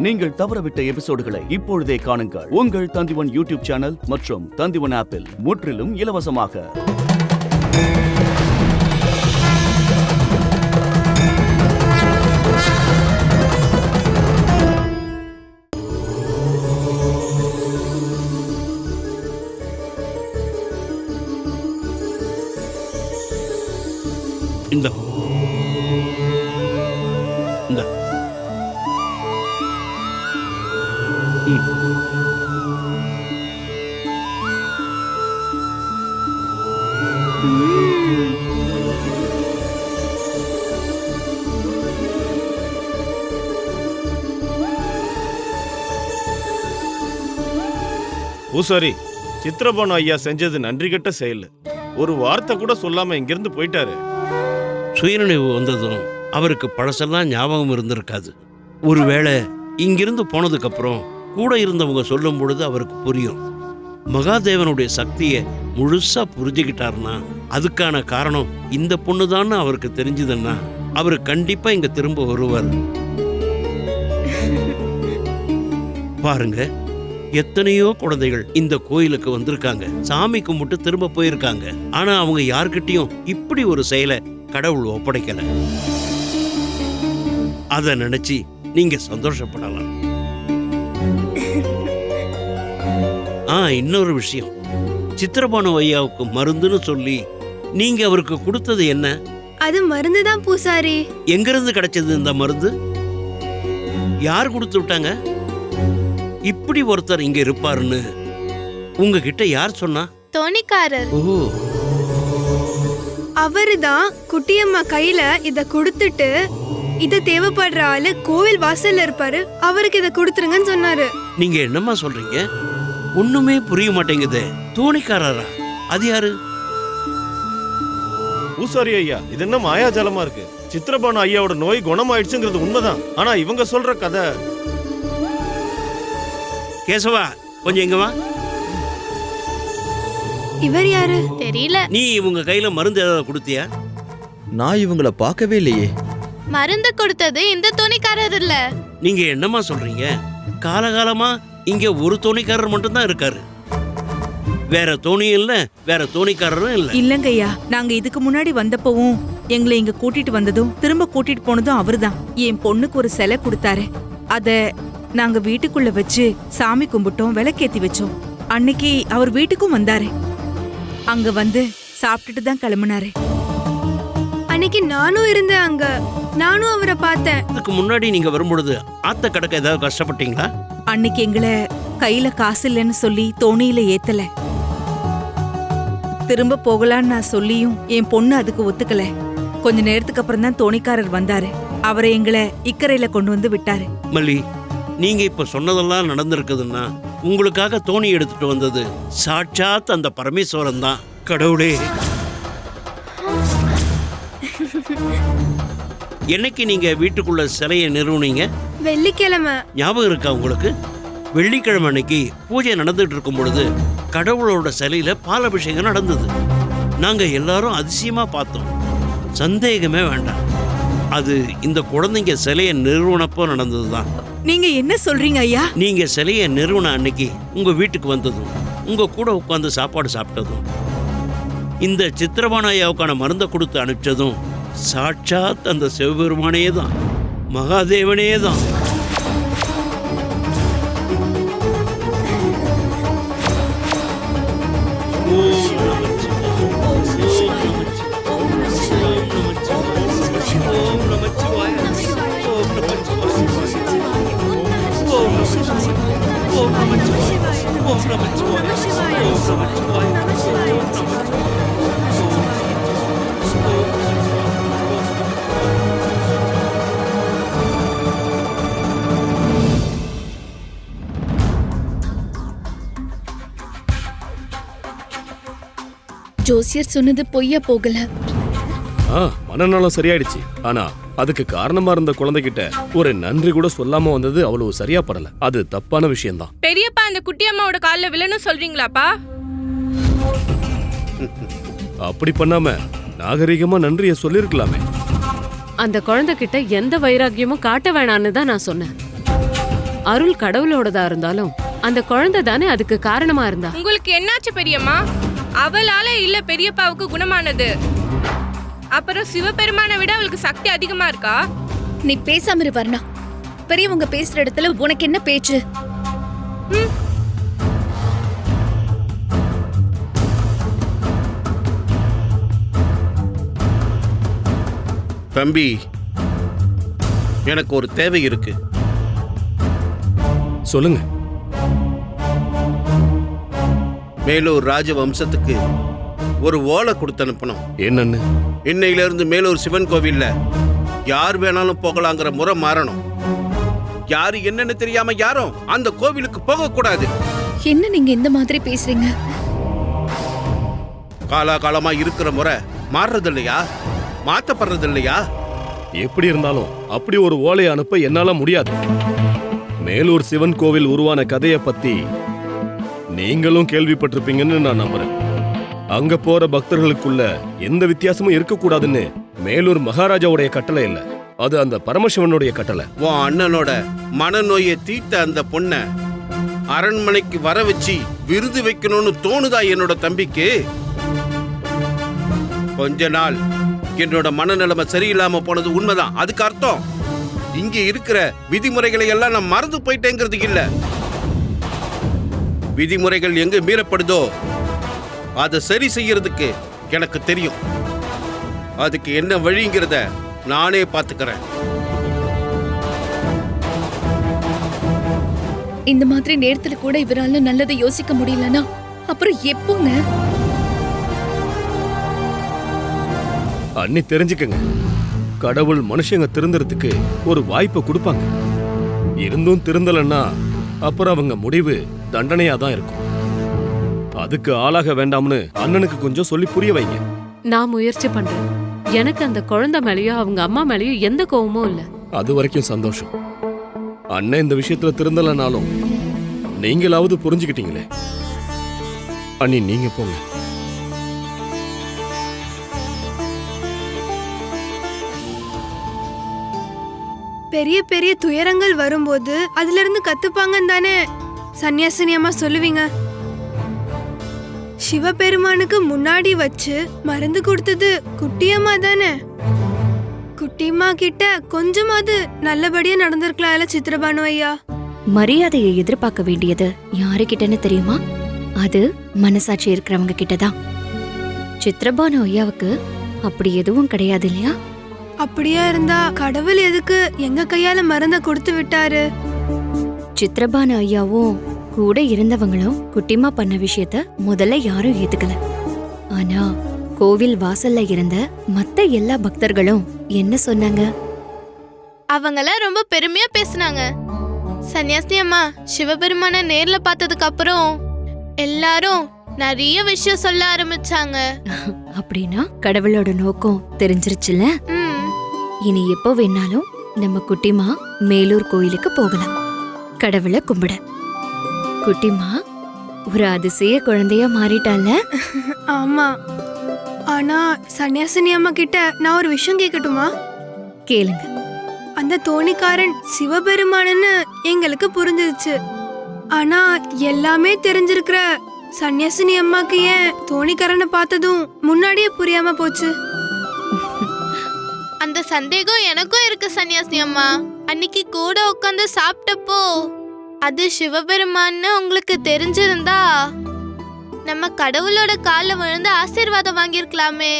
நீங்கள் தவறவிட்ட எபிசோடுகளை இப்பொழுதே காணுங்கள். உங்கள் தந்திவன் யூடியூப் சேனல் மற்றும் தந்திவன் ஆப்பில் முற்றிலும் இலவசமாக. இந்த பூசாரி, சித்திரபானு ஐயா செஞ்சது நன்றி கெட்ட செயல். ஒரு வார்த்தை கூட சொல்லாம இங்கிருந்து போயிட்டாரு. சுயநினைவு வந்ததும் அவருக்கு பழசெல்லாம் ஞாபகம் இருந்திருக்காது. ஒருவேளை இங்கிருந்து போனதுக்கு அப்புறம் கூட இருந்தவங்க சொல்லும் பொழுது அவருக்கு புரியும். மகாதேவனுடைய சக்தியை முழுசா புரிஞ்சுக்கிட்டாருன்னா அதுக்கான காரணம் இந்த பொண்ணுதான்னு அவருக்கு தெரிஞ்சதுன்னா அவரு கண்டிப்பா இங்க திரும்ப வருவார். பாருங்க, எத்தனையோ குழந்தைகள் இந்த கோயிலுக்கு வந்திருக்காங்க, சாமி கும்பிட்டு திரும்ப போயிருக்காங்க. ஆனா அவங்க யார்கிட்டயும் இப்படி ஒரு செயலை கடவுள் ஒப்படைக்கல. அத நினைச்சு நீங்க சந்தோஷப்படலாம். இன்னொரு விஷயம், சித்திரபானு ஐயாவுக்கு மருந்துன்னு சொல்லி நீங்க அவருக்கு கொடுத்தது என்ன? அது மருந்துதான் பூசாரி. எங்கிருந்து கிடைச்சது இந்த மருந்து? யார் கொடுத்து விட்டாங்க? இப்படி ஒருத்தர் இங்க இருப்பாருன்னு உங்ககிட்ட யார் சொன்னா? தோணிக்காரர். ஓ, அவருதான் குட்டியம்மா கையில இத கொடுத்துட்டு, இத தேவைப்படுற ஆளு கோவில் வாசல்ல இருப்பாரு, அவருக்கு இத கொடுத்துருங்கன்னு சொன்னாரு. நீங்க என்னம்மா சொல்றீங்க? ஒண்ணுமே புரிய மாட்டேங்குது. தோணிக்காரரா? அது யாரு? பூசாரி ஐயா, இது என்ன மாயாஜாலமா இருக்கு? சித்திரபானு ஐயாவோட நோய் குணமாயிடுச்சுங்கிறது உண்மைதான். ஆனா இவங்க சொல்ற கதை. கேசவா, கொஞ்சம் எங்க வா. இவர் யாரு தெரியல. நீ இவங்க கையில மருந்து ஏதாவது கொடுத்தியா? நான் இவங்கள பார்க்கவே இல்லையே. மருந்து கொடுத்தது இந்த தோணிக்காரர் இல்ல. நீங்க என்னம்மா சொல்றீங்க? காலகாலமா இங்க ஒரு தோணிக்காரர் மட்டும்தான் இருக்காரு, வேற தோணியும் இல்ல, வேற தோணிக்காரரும் இல்ல. இல்லங்கய்யா, நாங்க இதுக்கு முன்னாடி வந்தப்பவும் எங்களை இங்க கூட்டிட்டு வந்ததும் திரும்ப கூட்டிட்டு போனதும் அவர்தான். என் பொண்ணுக்கு ஒரு சிலை கொடுத்தாரு, அத நாங்க வீட்டுக்குள்ள வச்சு சாமி கும்பிட்டோம், விளக்கேத்தி வச்சோம். அன்னைக்கு அவர் வீட்டுக்கும் வந்தாரு, அங்க வந்து சாப்பிட்டுட்டு தான் கிளம்பினாரு. அன்னைக்கு நானும் இருந்தேன் அங்க, நானும் அவரை பார்த்தேன். அதுக்கு முன்னாடி நீங்க வரும்பொழுது ஆத்த கடக்க ஏதாவது கஷ்டப்பட்டீங்களா? அன்னைக்கு எங்களை கையில காசு இல்லைன்னு சொல்லி தோணியில ஏத்தல. திரும்ப போகலான்னு நான் சொல்லியும் என் பொண்ணு அதுக்கு ஒத்துக்கல. கொஞ்ச நேரத்துக்கு அப்புறம் தான் தோணிக்காரர் வந்தாரு, அவரை எங்களை இக்கரையில கொண்டு வந்து விட்டாரு. மல்லி, நீங்க இப்ப சொன்னதெல்லாம் நடந்திருக்குதுன்னா உங்களுக்காக தோணி எடுத்துட்டு வந்தது சாட்சாத் அந்த பரமேஸ்வரன் தான். கடவுளே, என்னைக்கு நீங்க வீட்டுக்குள்ள சிலையை நிறுவனீங்க? வெள்ளிக்கிழமை. ஞாபகம் இருக்கா உங்களுக்கு? வெள்ளிக்கிழமை அன்னைக்கு பூஜை நடந்துட்டு இருக்கும் பொழுது கடவுளோட சிலையில பாலாபிஷேகம் நடந்தது. நாங்க எல்லாரும் அதிசயமா பார்த்தோம். சந்தேகமே வேண்டாம், அது இந்த குழந்தைங்க சிலையை நிறுவனப்போ நடந்ததுதான். நீங்க என்ன சொல்றீங்க ஐயா? நீங்க சிலையை நிறுவன அன்னைக்கு உங்க வீட்டுக்கு வந்ததும் உங்க கூட உட்கார்ந்து சாப்பாடு சாப்பிட்டதும் இந்த சித்திரபானு ஐயாவுக்கான மருந்தை கொடுத்து அனுப்பிச்சதும் சாட்சாத் அந்த சிவபெருமானே தான், மகாதேவனே தான். ஜோசியர் சொன்னது பொய்யா போகல. மனநலம் சரியாயிடுச்சு. ஆனா அதுக்கு காரணமா இருந்த குழந்தைகிட்ட ஒரு நன்றி கூட சொல்லாம வந்தது அவ்வளவு சரியா படல. அது தப்பான விஷயம்தான். பெரியப்பா அந்த குட்டியம்மாவோட கால்ல விழணும் சொல்றீங்களாப்பா? அப்படி பண்ணாம நாகரிகமா நன்றிய சொல்லிருக்கலாமே. அந்த குழந்தை கிட்ட எந்த வைராகியமும் காட்ட வேணான்னு தான் நான் சொன்னேன். அருள் கடவுளோடதா இருந்தாலும் அந்த குழந்தை தானே அதுக்கு காரணமா இருந்தா. உங்களுக்கு என்னாச்சு பெரியம்மா? அவளால இல்ல பெரியப்பாவுக்கு குணமானது. அப்புறம் சிவபெருமானை விட அவளுக்கு சக்தி அதிகமா இருக்கா? நீ பேசாம இரு வர்ணா. பெரியவங்க பேசுற இடத்துல உனக்கு என்ன பேச்சு? தம்பி, எனக்கு ஒரு தேவை இருக்கு. சொல்லுங்க. மேலூர் ராஜவம்சத்துக்கு ஒரு ஓலை கொடுத்து அனுப்பணும். என்னன்னு? இன்னையில இருந்து மேலூர் சிவன் கோவில்ல யார் வேணாலும் போகலாங்கிற முறை மாறணும். யாரு என்னன்னு தெரியாம யாரும் அந்த கோவிலுக்கு போக கூடாது. என்ன நீங்க இந்த மாதிரி பேசுறீங்க? காலாகாலமா இருக்கிற முறை மாறுறது இல்லையா? மாத்தப்படுறது இல்லையா? எப்படி இருந்தாலும் அப்படி ஒரு ஓலையை அனுப்ப என்னால முடியாது. மேலூர் சிவன் கோவில் உருவான கதையை பத்தி நீங்களும் கேள்விப்பட்டிருப்பீங்கன்னு நான் நம்புறேன். அங்க போற பக்தர்களுக்குள்ள எந்த வித்தியாசமும் இருக்கக்கூடாதுன்னு மேலூர் மகாராஜாவுடைய கட்டளை இல்ல, அது அந்த பரமசிவனுடைய கட்டளை. உன் அண்ணனோட மனநோயை தீர்த்த அந்த பொண்ண அரண்மனைக்கு வர வச்சு விருது வைக்கணும்னு தோணுதா என்னோட தம்பிக்கு? கொஞ்ச நாள் என்னோட மனநிலைமை சரியில்லாம போனது உண்மைதான். அதுக்கு அர்த்தம் இங்க இருக்கிற விதிமுறைகளை எல்லாம் நான் மறந்து போயிட்டேங்கிறது இல்ல. விதிமுறைகள் எங்க மீறப்படுதோ அதை சரி செய்யறதுக்கு எனக்கு தெரியும். அதுக்கு என்ன வழிங்கிறத நானே பாத்துக்கிறேன். இந்த மாதிரி நேரத்துல கூட இவரால நல்லதை யோசிக்க முடியலனா அப்புறம் எப்போங்க? அண்ணி தெரிஞ்சுக்கங்க, கடவுள் மனுஷங்க திருந்துறதுக்கு ஒரு வாய்ப்பை கொடுப்பாங்க. இருந்தும் திருந்தலன்னா அப்புறம் அவங்க முடிவு தண்டனையா தான் இருக்கும். அதுக்கு ஆளாக வேண்டாம்னு அண்ணனுக்கு கொஞ்சம் சொல்லி புரிய வைங்க. நான் முயற்சி பண்றேன். எனக்கு அந்த குழந்தை மேலயோ அவங்க அம்மா மேலயோ எந்த கோவமும் இல்ல. அது வரைக்கும் சந்தோஷம். அண்ணன் இந்த விஷயத்துல திருந்தலனாலும் நீங்களாவது புரிஞ்சுக்கிட்டீங்களே. அண்ணி நீங்க போங்க. பெரிய பெரிய துயரங்கள் வரும்போது அதுல இருந்து கத்துப்பாங்கன்னு தானே சன்னியாசினி அம்மா சொல்லுவீங்க. சிவபெருமானுக்கு முன்னாடி வச்சு மருந்து கொடுத்தது குட்டியம்மா தானே. குட்டியம்மா கிட்ட கொஞ்சமாவது நல்லபடியா நடந்திருக்கலாம்ல சித்திரபானு ஐயா. மரியாதையை எதிர்பார்க்க வேண்டியது யாருக்கிட்டன்னு தெரியுமா? அது மனசாட்சி இருக்கிறவங்க கிட்டதான். சித்திரபானு ஐயாவுக்கு அப்படி எதுவும் கிடையாது இல்லையா? அப்படியா இருந்தா கடவுள் எதுக்கு எங்க கையால மருந்த கொடுத்து விட்டாரு? சித்திரபானு ஐயாவும் கூட இருந்தவங்களும் குட்டிமா பண்ண விஷயத்த முதல்ல யாரும் ஏத்துக்கல. ஆனா கோவில் வாசல்ல இருந்த மத்த எல்லா பக்தர்களும் என்ன சொன்னாங்க? அவங்களாம் ரொம்ப பெருமையா பேசினாங்க. சன்னியாசினி அம்மா சிவபெருமான நேர்ல பார்த்ததுக்கு அப்புறம் எல்லாரும் நிறைய விஷயம் சொல்ல ஆரம்பிச்சாங்க. அப்படின்னா கடவுளோட நோக்கம் தெரிஞ்சிருச்சுல. இனி எப்போ வேணாலும் நம்ம குட்டிமா மேலூர் கோயிலுக்கு போகலாம், கடவுளை கும்பிட. குட்டிமா ஒரு அதிசய குழந்தையா மாறிட்டால. ஆமா, ஆனா சன்னியாசினி அம்மா கிட்ட நான் ஒரு விஷயம் கேட்கட்டுமா? கேளுங்க. அந்த தோணிக்காரன் சிவபெருமானன்னு எங்களுக்கு புரிஞ்சிருச்சு. ஆனா எல்லாமே தெரிஞ்சிருக்கிற சன்னியாசினி அம்மாக்கு ஏன் தோணிக்காரனை பார்த்ததும் முன்னாடியே புரியாம போச்சு? அந்த சந்தேகம் எனக்கும் இருக்கு சன்னியாசினி அம்மா. அன்னைக்கு கூட உட்காந்து சாப்பிட்டப்போ அது சிவபெருமான்னு உங்களுக்கு தெரிஞ்சிருந்தா நம்ம கடவுளோட கால்ல விழுந்து ஆசீர்வாதம் வாங்கியிருக்கலாமே.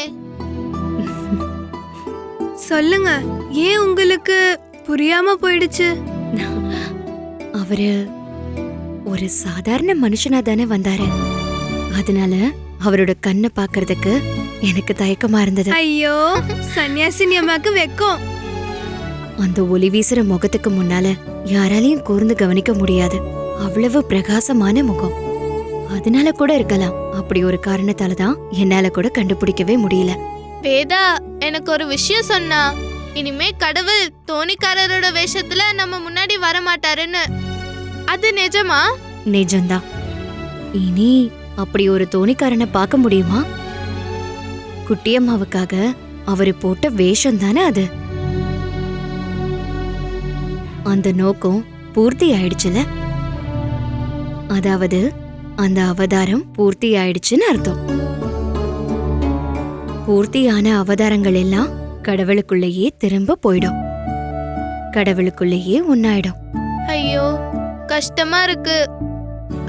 சொல்லுங்க, ஏன் உங்களுக்கு புரியாம போயிடுச்சு? அவரு ஒரு சாதாரண மனுஷனா தானே வந்தாரு. அதனால அவரோட கண்ணை பாக்குறதுக்கு எனக்கு தயக்கமா இருந்தது. ஐயோ, சன்னியாசினி அம்மாக்கு வெக்கம். அந்த ஒளி வீசுற முகத்துக்கு முன்னால யாராலையும் கூர்ந்து கவனிக்க முடியாது. அவ்வளவு பிரகாசமான முகம். அதனால கூட இருக்கலாம். அப்படி ஒரு காரணத்தாலதான் என்னால கூட கண்டுபிடிக்கவே முடியல. வேதா எனக்கு ஒரு விஷயம் சொன்னா, இனிமே கடவுள் தோணிக்காரரோட வேஷத்துல நம்ம முன்னாடி வர மாட்டாருன்னு. அது நிஜமா? நிஜம்தான். இனி அப்படி ஒரு தோணிக்காரனை பார்க்க முடியுமா? குட்டியம்மாவுக்காக அவரு போட்ட வேஷம் தானே அது. அந்த நோக்கம் பூர்த்தி ஆயிடுச்சுல. அதாவது அந்த அவதாரம் பூர்த்தி ஆயிடுச்சுன்னு அர்த்தம். பூர்த்தியான அவதாரங்கள் எல்லாம் கடவுளுக்குள்ளேயே திரும்ப போயிடும், கடவுளுக்குள்ளேயே ஒன்னாயிடும். ஐயோ கஷ்டமா இருக்கு.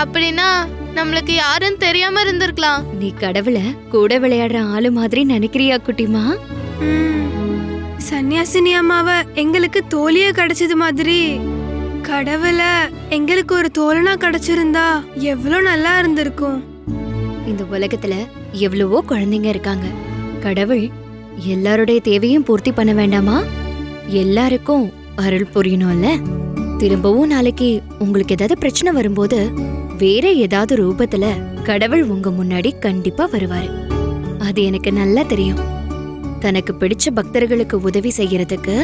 அப்படின்னா நம்மளுக்கு யாருன்னு தெரியாம இருந்திருக்கலாம். நீ கடவுளை கூட விளையாடுற ஆளு மாதிரி நினைக்கிறியா குட்டிமா? சன்னியாசினி அம்மாவ எங்களுக்கு தோழியா கிடைச்சது மாதிரி கடவுளை எங்களுக்கு ஒரு தோழனா கிடைச்சிருந்தா எவ்வளவு நல்லா இருந்திருக்கும். இந்த உலகத்துல எவ்வளவோ குழந்தைங்க இருக்காங்க. கடவுள் எல்லாருடைய தேவையும் பூர்த்தி பண்ண வேண்டாமா? எல்லாருக்கும் அருள் புரியணும்ல. திரும்பவும் நாளைக்கு உங்களுக்கு ஏதாவது பிரச்சனை வரும்போது வேற ஏதாவது ரூபத்துல கடவுள் உங்க முன்னாடி கண்டிப்பா வருவாரு. அது எனக்கு நல்லா தெரியும். தனக்கு பிடிச்ச பக்தர்களுக்கு உதவி செய்யறதுக்கு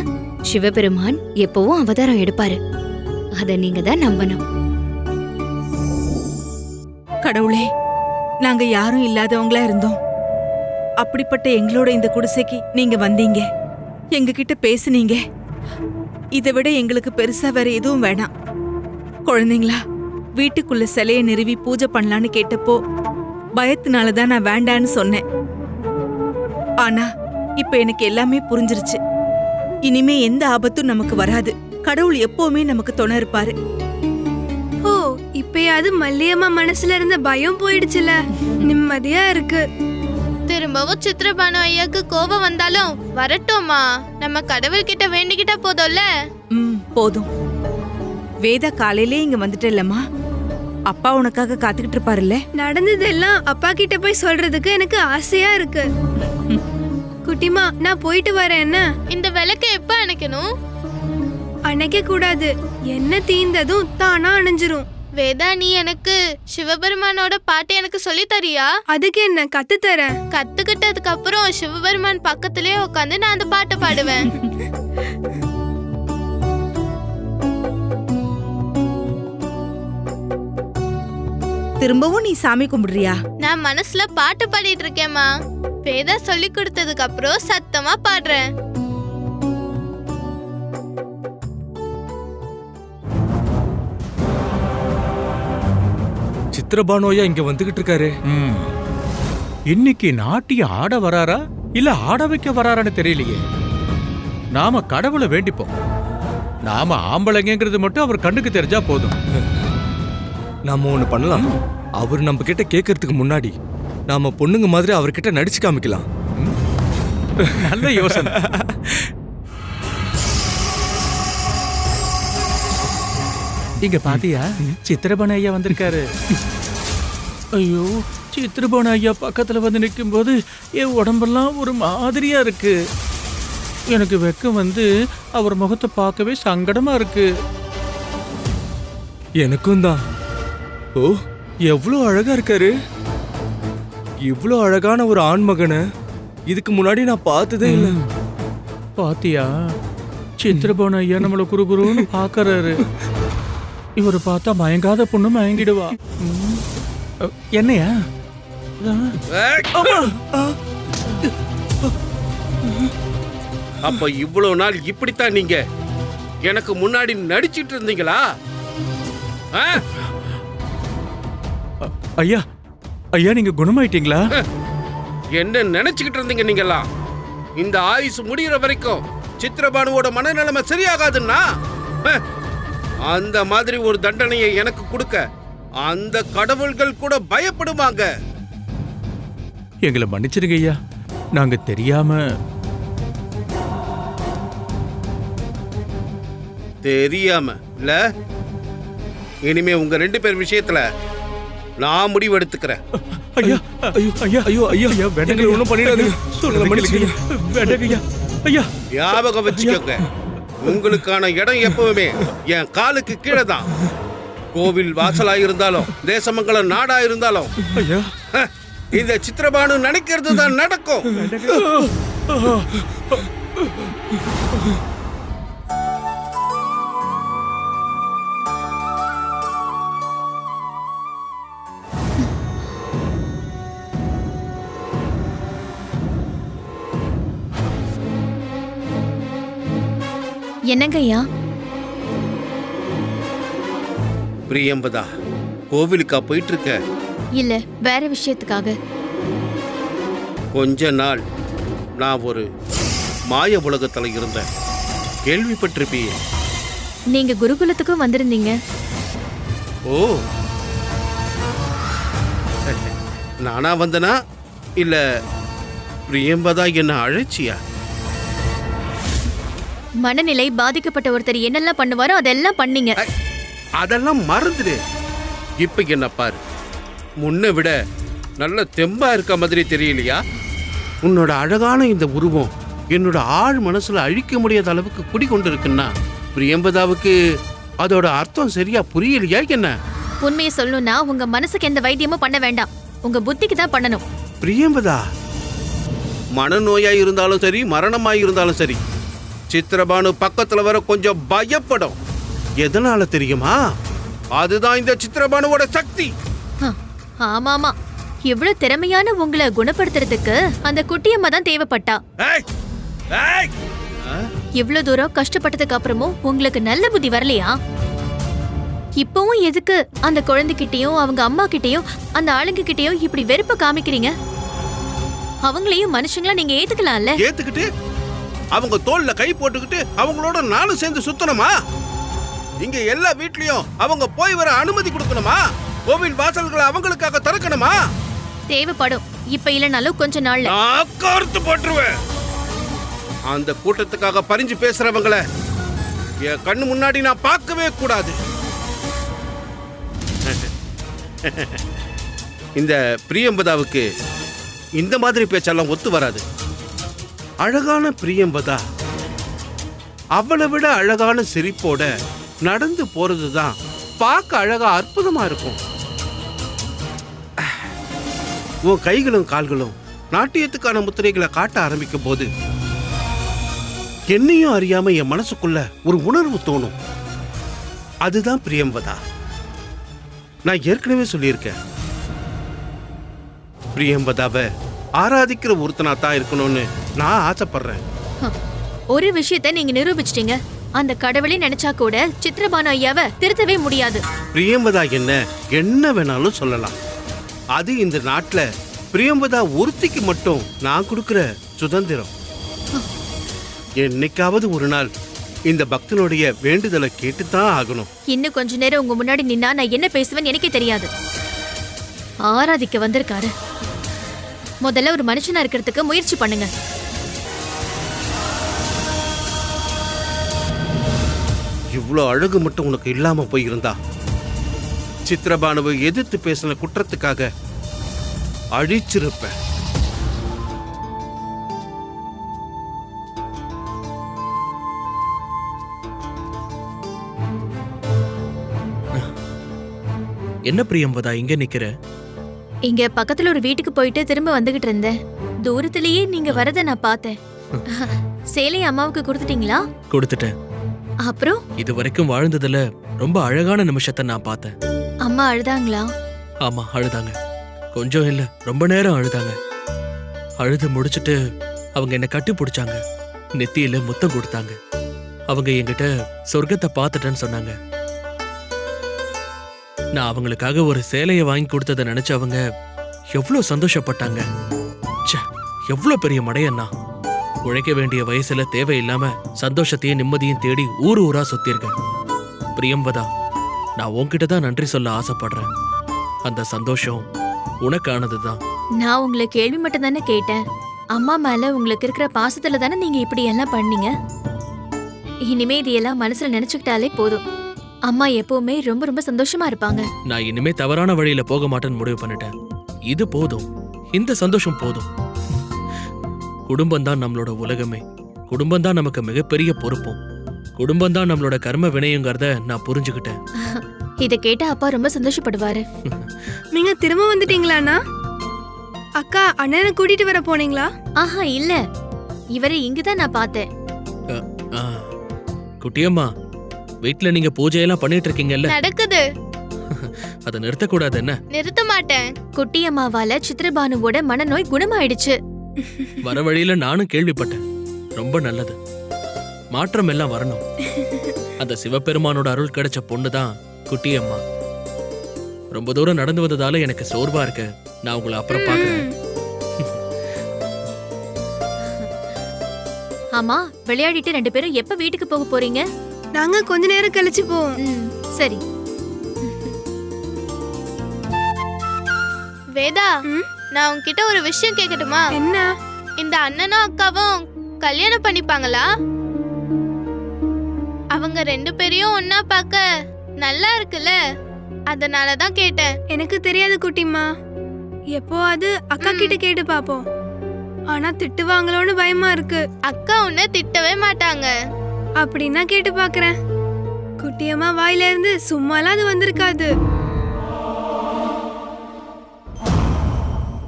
சிவபெருமான் எப்பவும் அவதாரம் எடுப்பாரு. அத நீங்க தான் நம்பணும். கடவுளே, நாங்க யாரும் இல்லாதவங்களா இருந்தோம். அப்படிப்பட்ட எங்களோட இந்த குடிசைக்கு நீங்க வந்தீங்க, எங்க கிட்ட பேசுனீங்க. இதை விட எங்களுக்கு பெருசா வேற எதுவும் வேணாம். குழந்தைங்களா, வீட்டுக்குள்ள சிலைய நிறுவி பூஜை பண்ணலான்னு கேட்டப்போ பயத்தினாலதான் நான் வேண்டான்னு சொன்னேன். ஆனா இப்ப எனக்கு எல்லாமே புரிஞ்சிருச்சு. இனிமே எந்த ஆபத்தும் நமக்கு வராது. கடவுள் எப்பவுமே நமக்கு துணை இருப்பாரு. ஓ, இப்பயாவது மல்லியம்மா மனசுல இருந்த பயம் போயிடுச்சுல, நிம்மதியா இருக்கு. திரும்பவும் சித்திரபானு ஐயாக்கு கோபம் வந்தாலும் வரட்டோமா, நம்ம கடவுள் கிட்ட வேண்டிக்கிட்டா போதும்ல. போதும். வேதா காலையிலே இங்க வந்துட்டேல்லம்மா. அப்பா உனக்காக காத்துக்கிட்டு இருப்பாருல்ல. நடந்ததெல்லாம் அப்பா கிட்ட போய் சொல்றதுக்கு எனக்கு ஆசையா இருக்கு. குட்டிமா, நான் போயிட்டு வரேன். என்ன இந்த விளக்கு எப்ப அணைக்கணும்? அணைக்க கூடாது. என்ன தீந்ததும் தானா அணைஞ்சிரும். வேதா, நீ எனக்கு சிவபெருமானோட பாட்டு எனக்கு சொல்லி தரியா? அதுக்கு என்ன, கத்து தரேன். கத்துக்கிட்டதுக்கு அப்புறம் சிவபெருமான் பக்கத்திலே உட்காந்து நான் அந்த பாட்டை பாடுவேன். திரும்பவும் நீ சாமி கும்பிடுறியா? நான் மனசுல பாட்டு பாடிட்டு இருக்கேம்மா. வேதா சொல்லி கொடுத்ததுக்கு அப்புறம் சத்தமா பாடுறேன். சித்திரபானோயா இங்க வந்துகிட்டு இருக்காரு. இன்னைக்கு நாட்டிய ஆட வராரா இல்ல ஆட வைக்க வராரான்னு தெரியலையே. நாம கடவுளை வேண்டிப்போம். நாம ஆம்பளைங்கிறது மட்டும் அவர் கண்ணுக்கு தெரிஞ்சா போதும். நாம ஒண்ணு பண்ணலாம். அவர் நம்ம கிட்ட கேட்கறதுக்கு முன்னாடி நாம பொண்ணுங்க மாதிரி அவர்கிட்ட நடிச்சு காமிக்கலாம். நல்ல யோசனை. இங்க பாத்தியா, சித்திரபாண ஐயா வந்திருக்காரு. ஐயோ, சித்திரபாண ஐயா பக்கத்துல வந்து நிற்கும் போது என் உடம்பெல்லாம் ஒரு மாதிரியா இருக்கு. எனக்கு வெக்கம் வந்து அவர் முகத்தை பார்க்கவே சங்கடமா இருக்கு. எனக்கும் தான். ஓ, எவ்வளோ அழகா இருக்காரு. இவ்வளோ அழகான ஒரு ஆண்மகனை இதுக்கு முன்னாடி நான் பார்த்ததே இல்லை. பாத்தியா, சித்திரபாண ஐயா நம்மளை குறுகுறுன்னு பாக்குறாரு. இவரை பார்த்தா மயங்காத பொண்ணு மயங்கிடுவா. என்னையா? அப்ப இவ்வளவு நாள் இப்படித்தான் நீங்க எனக்கு முன்னாடி நடிச்சிட்டு இருந்தீங்களா? ஐயா, ஐயா, நீங்க குணமாயிட்டீங்களா? என்ன நினைச்சுக்கிட்டு இருந்தீங்க நீங்கெல்லாம்? இந்த ஆயுசு முடிகிற வரைக்கும் சித்திரபானுவோட மனநிலைமை சரியாகாதுன்னா அந்த மாதிரி ஒரு தண்டனையை எனக்கு கொடுக்க அந்த கடவுள்கள் கூட பயப்படுவாங்க. எங்களை மன்னிச்சிருங்க ஐயா, நாங்க தெரியாம. தெரியாம இல்ல. இனிமே உங்க 2 பேர் விஷயத்துல நான் முடிவு எடுத்துக்கிறேன். ஐயா, ஐயோ, ஐயா, ஐயோ, ஐயா, ஐயா, வேண்டாங்க, ஒண்ணும் பண்ணிடாதீங்க. சொல்லுங்க, மன்னிச்சுங்க. வேண்டாங்க ஐயா. ஐயா, ஞாபகம் வச்சுக்கோங்க, உங்களுக்கான இடம் எப்பவுமே என் காலுக்கு கீழே தான். கோவில் வாசலா இருந்தாலும் தேசமங்கல நாடா இருந்தாலும் ஐயா, இந்த சித்திரபானு நினைக்கிறது தான் நடக்கும். என்னங்க ஐயா? பிரியம்பதா, கோவிலுக்கா போயிட்டு இருக்க? இல்ல, வேற விஷயத்துக்காக. கொஞ்ச நாள் நான் ஒரு மாய உலகத்துல இருந்தேன், கேள்விப்பட்டிருப்பியே. நீங்க குருகுலத்துக்கும் வந்திருந்தீங்க. ஓ, நானா வந்தனா இல்ல பிரியம்பதா என்ன அழைச்சியா? மனநிலை பாதிக்கப்பட்ட ஒருத்தர் என்னெல்லாம் பண்ணுவாரோ அதெல்லாம் பண்ணீங்க. அதெல்லாம் மறந்துடு. இப்ப என்ன பாரு, முன்ன விட நல்ல தெம்பா இருக்க மாதிரி தெரியலையா? உன்னோட அழகான இந்த உருவம் என்னோட ஆழ் மனசுல அழிக்க முடியாத அளவுக்கு குடிக்கொண்டு இருக்குன்னா பிரியம்பதாவுக்கு அதோட அர்த்தம் சரியா புரியலையா என்ன? உண்மையை சொல்லணும்னா உங்க மனசுக்கு எந்த வைத்தியமும் பண்ண வேண்டாம், உங்க புத்திக்கு தான் பண்ணணும். பிரியம்பதா, மனநோயா இருந்தாலும் சரி, மரணமாய் இருந்தாலும் சரி, சித்திரபானு பக்கத்துல வர கொஞ்சம் பயப்படும். எதனால தெரியுமா? அதுதான் இந்த சித்திரபானுவோட சக்தி. ஆமாமா, இவ்வளவு திறமையான உங்களை குணப்படுத்துறதுக்கு அந்த குட்டியம்மா தான் தேவைப்பட்டா. இவ்வளவு தூரம் கஷ்டப்பட்டதுக்கு அப்புறமும் உங்களுக்கு நல்ல புத்தி வரலையா? இப்பவும் எதுக்கு அந்த குழந்தைகிட்டயும் அவங்க அம்மா கிட்டயும் அந்த ஆளுங்க கிட்டயும் இப்படி வெறுப்ப காமிக்கிறீங்க? அவங்களையும் மனுஷங்களா நீங்க ஏத்துக்கலாம்ல? ஏத்துக்கிட்டு அவங்க தோல்ல கை போட்டுக்கிட்டு அவங்களோட நானும் சேர்ந்து சுத்தணுமா? இங்க எல்லா வீட்லயும் அவங்க போய் வர அனுமதி கொடுக்கணுமா? கோவில் வாசல்களை அவங்களுக்காக திறக்கணுமா? தேவைப்படும். இப்ப இல்லனாலும் கொஞ்ச நாள்ல கருத்து போட்டுருவேன். அந்த கூட்டத்துக்காக பறிஞ்சு பேசுறவங்கள என் கண்ணு முன்னாடி நான் பார்க்கவே கூடாது. இந்த பிரியம்பதாவுக்கு இந்த மாதிரி பேச்செல்லாம் ஒத்து வராது. அழகான பிரியம்பதா அவளை விட அழகான சிரிப்போட நடந்து போறதுதான் பார்க்க அழகா அற்புதமா இருக்கும். உன் கைகளும் கால்களும் நாட்டியத்துக்கான முத்திரைகளை காட்ட ஆரம்பிக்கும் போது என்னையும் அறியாம என் மனசுக்குள்ள ஒரு உணர்வு தோணும். அதுதான் பிரியம்பதா. நான் ஏற்கனவே சொல்லியிருக்கேன், பிரியம்பதாவை ஆராதிக்கிற ஒருத்தனா தான் இருக்கணும்னு நான் ஆசைப்படுறேன். ஒரு விஷயத்தை நீங்க நிரூபிச்சிட்டீங்க. அந்த கடவுளே நினைச்சா கூட சித்திரபானு ஐயாவை திருத்தவே முடியாது. பிரியம்பதா என்ன வேணாலும் சொல்லலாம். அது இந்த நாட்டுல பிரியம்பதா ஒருத்திக்கு மட்டும் நான் கொடுக்கிற சுதந்திரம். என்னைக்காவது ஒரு நாள் இந்த பக்தனுடைய வேண்டுதலை கேட்டுத்தான் ஆகணும். இன்னும் கொஞ்ச நேரம் உங்க முன்னாடி நின்னா நான் என்ன பேசுவேன்னு எனக்கே தெரியாது. ஆராதிக்க வந்திருக்காரு. முதல்ல ஒரு மனுஷனா இருக்கிறதுக்கு முயற்சி பண்ணுங்க. இவ்வளோ அழகு மட்டும் உனக்கு இல்லாம போயிருந்தா சித்திரபானுவை எதிர்த்து பேசின குற்றத்துக்காக அழிச்சிருப்பேன். என்ன பிரியம்பதா இங்க நிக்கிற? இங்க பக்கத்துல ஒரு வீட்டுக்கு போயிட்டு திரும்ப வந்துகிட்டு இருந்தேன். தூரத்திலேயே நீங்க வரத நான் பார்த்தேன். சேலை அம்மாவுக்கு கொடுத்துட்டீங்களா? கொடுத்துட்டேன். அப்புறம் இது வரைக்கும் வாழ்ந்ததுல ரொம்ப அழகான நிமிஷத்தை நான் பார்த்தேன். அம்மா அழுதாங்களா? ஆமா, அழுதாங்க. கொஞ்சம் இல்ல, ரொம்ப நேரம் அழுதாங்க. அழுது முடிச்சிட்டு அவங்க என்ன கட்டி பிடிச்சாங்க, நெத்தியில முத்தம் கொடுத்தாங்க. அவங்க என்கிட்ட சொர்க்கத்தை பார்த்துட்டேன்னு சொன்னாங்க. நான் அவங்களுக்காக ஒரு சேலையை வாங்கி கொடுத்ததை நினைச்சு அவங்க எவ்வளவு சந்தோஷப்பட்டாங்க. எவ்வளவு பெரிய மடையண்ணா. உழைக்க வேண்டிய வயசுல தேவையில்லாம சந்தோஷத்தையும் நிம்மதியும் தேடி ஊர் ஊரா சுத்திருக்கேன். பிரியம்பதா, நான் உன்கிட்ட தான் நன்றி சொல்ல ஆசைப்படுறேன். அந்த சந்தோஷம் உனக்கானதுதான். நான் உங்களை கேள்வி மட்டும் தானே கேட்டேன். அம்மா மேல உங்களுக்கு இருக்கிற பாசத்துல தானே நீங்க இப்படி எல்லாம் பண்ணீங்க. இனிமே இதெல்லாம் மனசுல நினைச்சுக்கிட்டாலே போதும். அம்மா எப்பவுமே ரொம்ப ரொம்ப சந்தோஷமா இருப்பாங்க. நான் இனிமே தவறான வழியில போக மாட்டேன்னு முடிவு பண்ணிட்டேன். இது போதும், இந்த சந்தோஷம் போதும். குடும்பம் தான் நம்மளோட உலகமே. குடும்பம் தான் நமக்கு மிகப்பெரிய பொறுப்பும். குடும்பம் தான் நம்மளோட கர்ம வினையுங்கிறத நான் புரிஞ்சுக்கிட்டேன். இத கேட்டா அப்பா ரொம்ப சந்தோஷப்படுவாரு. நீங்க திரும்ப வந்துட்டீங்களாண்ணா? அக்கா, அண்ணனை கூட்டிட்டு வர போனீங்களா? ஆஹா, இல்ல, இவரை இங்குதான் நான் பார்த்தேன். குட்டியம்மா, வீட்ல நீங்க பூஜையெல்லாம் பண்ணிட்டு இருக்கீங்கல்ல? நடக்குது. அதை நிறுத்தக்கூடாது என்ன? நிறுத்த மாட்டேன். குட்டியம்மாவால சித்திரபானுவோட மனநோய் குணமாயிடுச்சு. வர வழியில நானும் கேள்விப்பட்டேன். ரொம்ப நல்லது. மாற்றம் எல்லாம் வரணும். அந்த சிவபெருமானோட அருள் கிடைச்ச பொண்ணுதான் குட்டியம்மா. ரொம்ப தூரம் நடந்து வந்ததால எனக்கு சோர்வா இருக்கு. நான் உங்களை அப்புறம் பார்க்கறேன். ஆமா, விளையாடிட்டு 2 பேரும் எப்ப வீட்டுக்கு போக போறீங்க? நாங்க கொஞ்ச நேரம் கழிச்சு போவோம். சரி. வேதா, நான் உன்கிட்ட ஒரு விஷயம் கேட்கட்டுமா? என்ன? இந்த அண்ணனும் அக்காவும் கல்யாணம் பண்ணிப்பாங்களா? அவங்க 2 பேரையும் ஒன்னா பார்க்க நல்லா இருக்குல்ல, அதனாலதான் கேட்டேன். எனக்கு தெரியாது குட்டிமா. எப்போ அது அக்கா கிட்ட கேட்டு பாப்போம். ஆனா திட்டுவாங்களோன்னு பயமா இருக்கு. அக்கா உன்னை திட்டவே மாட்டாங்க. அப்படின்னா கேட்டு பாக்குறேன். குட்டியம்மா வாயில இருந்து சும்மாலாம் அது வந்திருக்காது.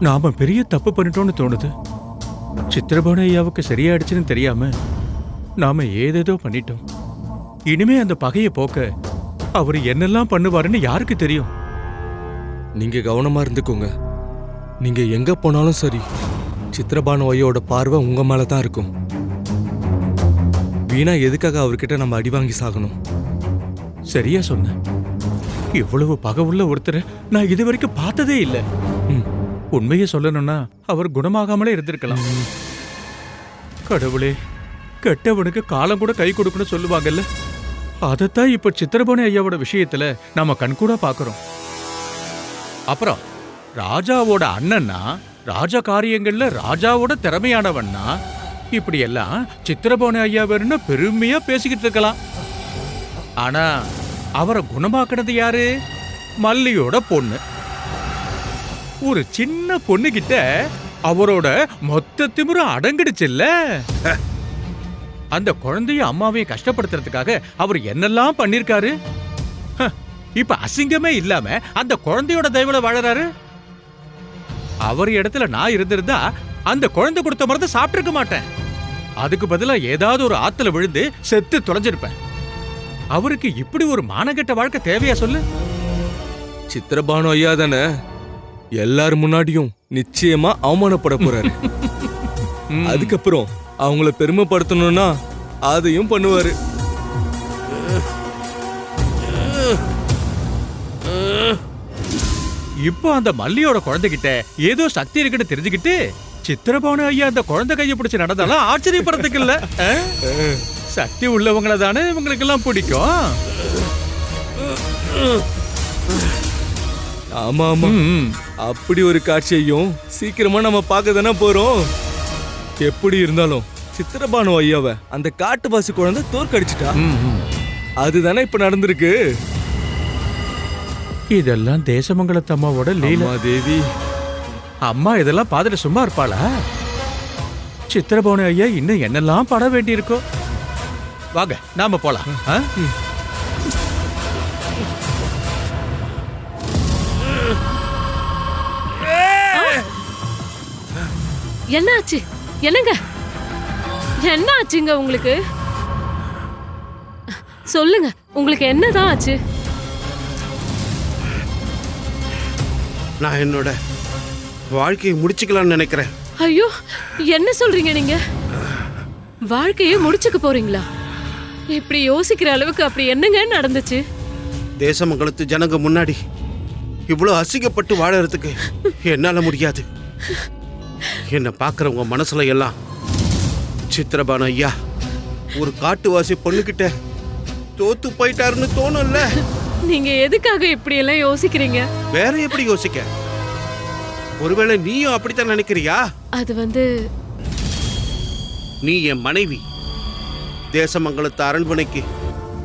நாம பெரிய தப்பு பண்ணிட்டோம்னு தோணுது. சித்திரபாணு ஐயாவுக்கு சரியாயிடுச்சுன்னு தெரியாம நாம ஏதேதோ பண்ணிட்டோம். இனிமே அந்த பகையை போக்க அவர் என்னெல்லாம் பண்ணுவாருன்னு யாருக்கு தெரியும்? நீங்க கவனமா இருந்துக்கோங்க. நீங்க எங்க போனாலும் சரி, சித்திரபாணு ஐயோட பார்வை உங்க மேலதான் இருக்கும். வீணா எதுக்காக அவர்கிட்ட நம்ம அடி வாங்கி சாகணும்? சரியா சொன்ன. இவ்வளவு பகை உள்ள ஒருத்தரை நான் இது வரைக்கும் பார்த்ததே இல்லை. உண்மையை சொல்லணும்னா அவர் குணமாகாமலே இருந்திருக்கலாம். கடவுளே, கெட்டவனுக்கு காலம் கூட கை கொடுக்கணும்னு சொல்லுவாங்கல்ல, அதைத்தான் இப்ப சித்திரபாணு ஐயாவோட விஷயத்துல நாம கண்கூட பாக்குறோம். அப்புறம் ராஜாவோட அண்ணன்னா, ராஜா காரியங்கள்ல ராஜாவோட திறமையானவன்னா, இப்படி எல்லாம் சித்திரபாணு ஐயா வேணும்னு பெருமையா பேசிக்கிட்டு இருக்கலாம். ஆனா அவரை குணமாக்குனது யாரு? மல்லியோட பொண்ணு. ஒரு சின்ன பொண்ணு கிட்ட அவரோட மொத்த திமிரும் அடங்கிடுச்சுல்ல. அந்த குழந்தைய அம்மாவையும் கஷ்டப்படுத்துறதுக்காக அவர் என்னெல்லாம் பண்ணிருக்காரு. இப்ப அசிங்கமே இல்லாம அந்த குழந்தையோட தயவுல வாழறாரு. அவர் இடத்துல நான் இருந்திருந்தா அந்த குழந்தை கொடுத்த மருந்து சாப்பிட்டிருக்க மாட்டேன். அதுக்கு பதிலா ஏதாவது ஒரு ஆத்துல விழுந்து செத்து தொலைஞ்சிருப்பேன். அவருக்கு இப்படி ஒரு மானகெட்ட வாழ்க்கை தேவையா சொல்லு? சித்திரபாணு ஐயா தானே எல்லாரும் முன்னாடியும் நிச்சயமா அவமானப்பட போறாரு. அதுக்கப்புறம் அவங்கள பெருமைப்படுத்தணும்னா அதையும் பண்ணுவாரு. இப்போ அந்த மல்லியோட குழந்தைகிட்ட ஏதோ சக்தி இருக்குன்னு தெரிஞ்சுக்கிட்டு சித்திரபாணு ஐயா அந்த குழந்தை கையை பிடிச்சு நடந்தாலும் ஆச்சரியப்படுறதுக்கு இல்ல. சக்தி உள்ளவங்களை தானே இவங்களுக்கு எல்லாம் பிடிக்கும். ஆமா ஆமா, அப்படி ஒரு காட்சியையும் சீக்கிரமா நம்ம பார்க்க தானே போறோம். எப்படி இருந்தாலும் சித்திரபாணு ஐயாவை அந்த காட்டுவாசி குழந்தை தோற்கடிச்சிட்டா. அதுதானே இப்ப நடந்திருக்கு. இதெல்லாம் தேசமங்கலத்தம்மாவோட லீலா. தேவி அம்மா இதெல்லாம் பார்த்துட்டு சும்மா இருப்பாளா? சித்திரபாணு ஐயா இன்னும் என்னெல்லாம் பட வேண்டியிருக்கோ. வாங்க நாம போலாம். என்னாச்சு? என்னங்க என்ன ஆச்சுங்க உங்களுக்கு? சொல்லுங்க, உங்களுக்கு என்னதான் ஆச்சு? நான் என்னோட வாழ்க்கையை முடிச்சுக்கலாம்னு நினைக்கிறேன். ஐயோ, என்ன சொல்றீங்க நீங்க? வாழ்க்கையை முடிச்சுக்க போறீங்களா? இப்படி யோசிக்கிற அளவுக்கு அப்படி என்னங்க நடந்துச்சு? தேசமங்கலத்து ஜனங்க முன்னாடி இவ்வளோ அசிங்கப்பட்டு வாழறதுக்கு என்னால முடியாது. என்ன பாக்குறவங்க மனசுல எல்லாம் சித்திரபாணு ஐயா ஒரு காட்டுவாசி பொண்ணுகிட்ட தோத்து போயிட்டாருன்னு தோணும்ல. நீங்க எதுக்காக இப்படி எல்லாம் யோசிக்கிறீங்க? வேற எப்படி யோசிக்க? ஒருவேளை நீயும் அப்படித்தான் நினைக்கிறியா? அது நீ என் மனைவி. தேசமங்கலத்து அரண்மனைக்கு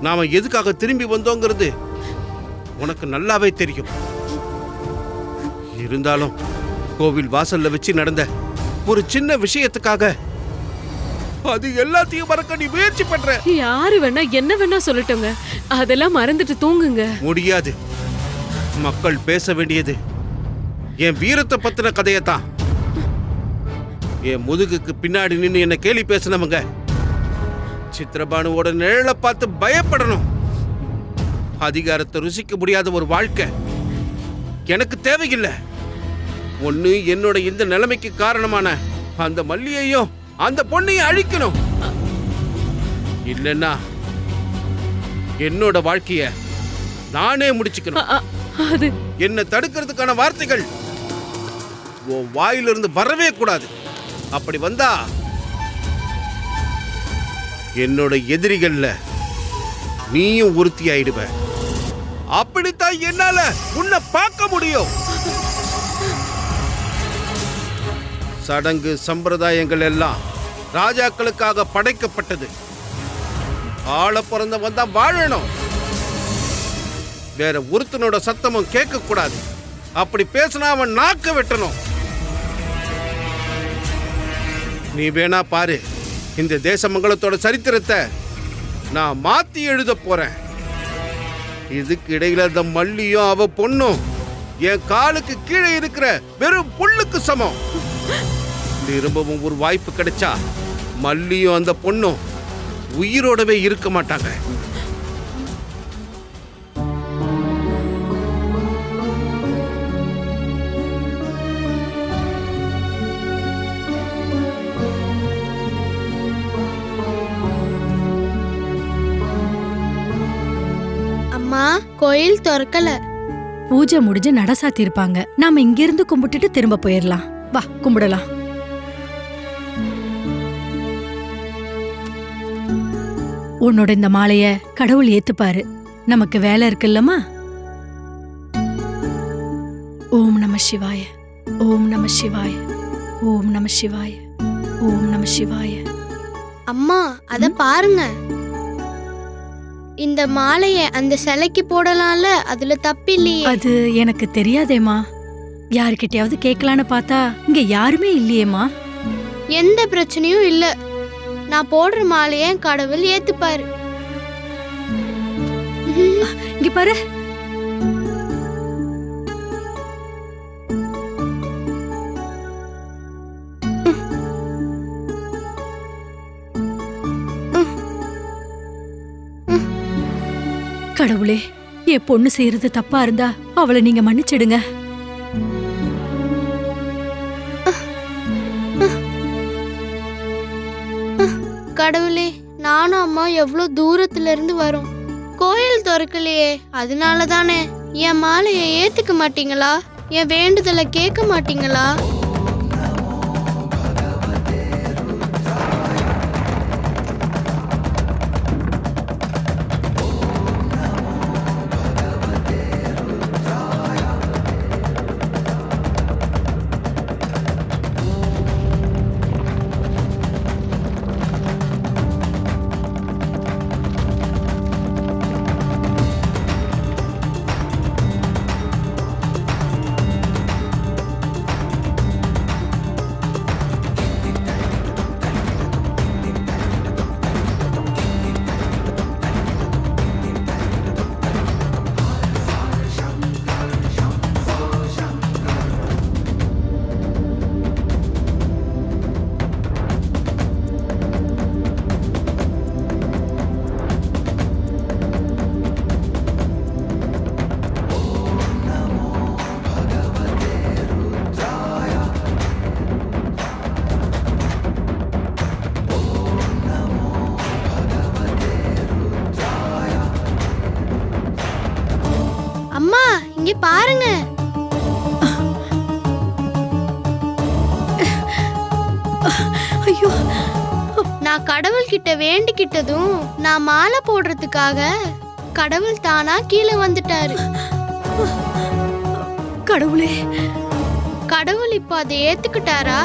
நாம எதுக்காக திரும்பி வந்தோங்கிறது உனக்கு நல்லாவே தெரியும். இருந்தாலும் கோவில் வாசல்ல வச்சு நடந்த ஒரு சின்ன விஷயத்துக்காக அது எல்லாத்தையும் மறக்க நீ முயற்சி பண்ற. யாரு வேணா என்ன வேணா சொல்லட்டுங்க, அதெல்லாம் மறந்துட்டு தூங்குங்க. முடியாது. மக்கள் பேச வேண்டியது என் வீரத்தை பத்தின கதையத்தான். என் முதுகுக்கு பின்னாடி நின்று என்ன கேலி பேசினவங்க சித்திரபானுவோட நிழலை பார்த்து பயப்படணும். அதிகாரத்தை ருசிக்க முடியாத ஒரு வாழ்க்கை எனக்கு தேவையில்லை. ஒண்ணு என்னோட இந்த நிலைமைக்கு காரணமான அந்த மல்லியையும் அந்த பொண்ணையும் அழிக்கணும். இல்லைன்னா என்னோட வாழ்க்கைய நானே முடிச்சுக்கணும். அது என்ன தடுக்கிறதுக்கான வார்த்தைகள் உன் வாயிலிருந்து வரவே கூடாது. அப்படி வந்தா என்னோட எதிரிகள்ல நீயும் உறுத்தி ஆயிடுவ. அப்படித்தான் என்னால உன்னை பார்க்க முடியும். சடங்கு சம்பிரதாயங்கள் எல்லாம் ராஜாக்களுக்காக படைக்கப்பட்டது. ஆள பிறந்தவன் தான் வாழணும். வேற ஒருத்தனோட சத்தமும் கேட்க கூடாது. அப்படி பேசினா அவன் நாக்க வெட்டணும். நீ வேணா பாரு, இந்த தேசமங்கலத்தோட சரித்திரத்தை நான் மாத்தி எழுத போறேன். இதுக்கு இடையில இந்த மல்லியும் அவ பொண்ணும் என் காலுக்கு கீழே இருக்கிற வெறும் புல்லுக்கு சமம். திரும்பவும் ஒரு வாய்ப்பு கிடைச்சா மல்லியும் அந்த பொண்ணும் உயிரோடவே இருக்க மாட்டாங்க. அம்மா, கோயில் திறக்கல. பூஜை முடிஞ்சு நட சாத்திருப்பாங்க. நாம இங்கிருந்து கும்பிட்டுட்டு திரும்ப போயிடலாம். வா, கும்பிடலாம். உன்னோட இந்த மாலைய கடவுள் ஏத்துப்பாரு. நமக்கு வேலை இருக்குல்லம்மா. ஓம் நம சிவாய, ஓம் நம சிவாய, ஓம் நம சிவாய, ஓம் நம சிவாய. அம்மா, அத பாருங்க. இந்த மாலைய அந்த சிலைக்கு போடலாம்ல, அதுல தப்பில்லையே. அது எனக்கு தெரியாதேம்மா. யாருக்கிட்டயாவது கேட்கலான்னு பார்த்தா இங்க யாருமே இல்லையேம்மா. எந்த பிரச்சனையும் இல்ல. நான் போடுற மாலைய கடவுள் ஏத்துப்பாரு. இங்க பாரு. கடவுளே, என் பொண்ணு செய்யறது தப்பா இருந்தா அவளை நீங்க மன்னிச்சிடுங்க. கடவுளே, நானும் அம்மா எவ்வளவு தூரத்துல இருந்து வரோம். கோயில் திறக்கலையே, அதனால தானே. என் மாலையை ஏத்துக்க மாட்டீங்களா? என் வேண்டுதலை கேட்க மாட்டீங்களா? அம்மா, இங்க பாருங்க. ஐயோ, நான் கடவுள் கிட்ட வேண்டிக்கிட்டதும் நான் மாலை போடுறதுக்காக கடவுள் தானா கீழே வந்துட்டாரு. கடவுளே, கடவுள் இப்ப அதை ஏத்துக்கிட்டாரா?